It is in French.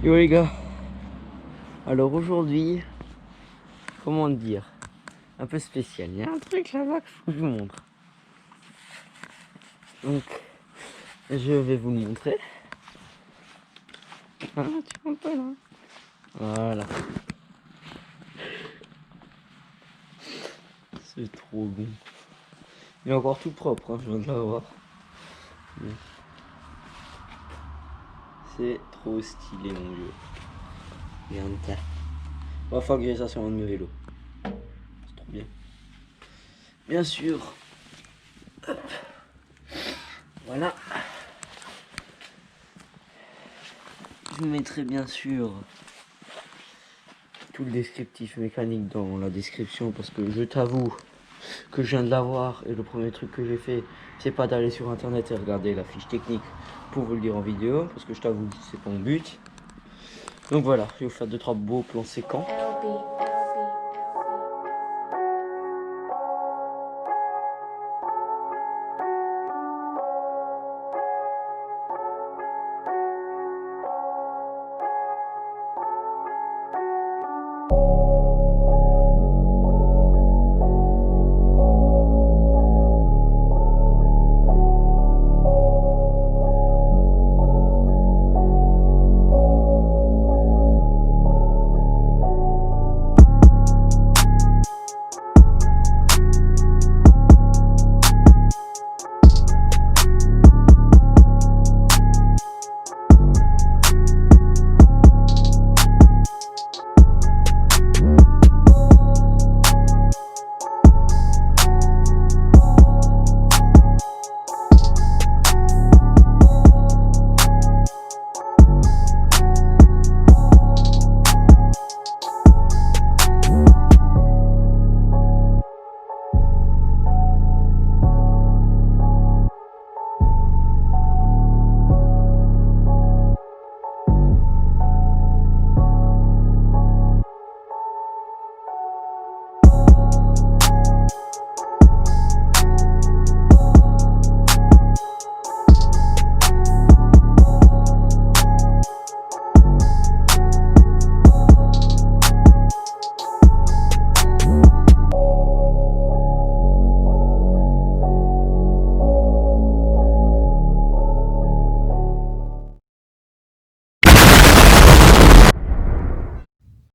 Yo les gars, alors aujourd'hui, comment dire, un peu spécial, il y a un truc là-bas qu'il faut que je vous montre. Donc, je vais vous le montrer. Ah, tu vois pas là. Voilà. C'est trop bon. Il est encore tout propre, hein, je viens de l'avoir. C'est trop stylé mon dieu. Regarde ça. On va faire que j'ai ça sur un de mes vélos. C'est trop bien. Bien sûr. Hop. Voilà. Je mettrai bien sûr tout le descriptif mécanique dans la description parce que je t'avoue que je viens de l'avoir et le premier truc que j'ai fait c'est pas d'aller sur internet et regarder la fiche technique pour vous le dire en vidéo parce que je t'avoue c'est pas mon but. Donc voilà, je vais vous faire 2-3 beaux plans séquents.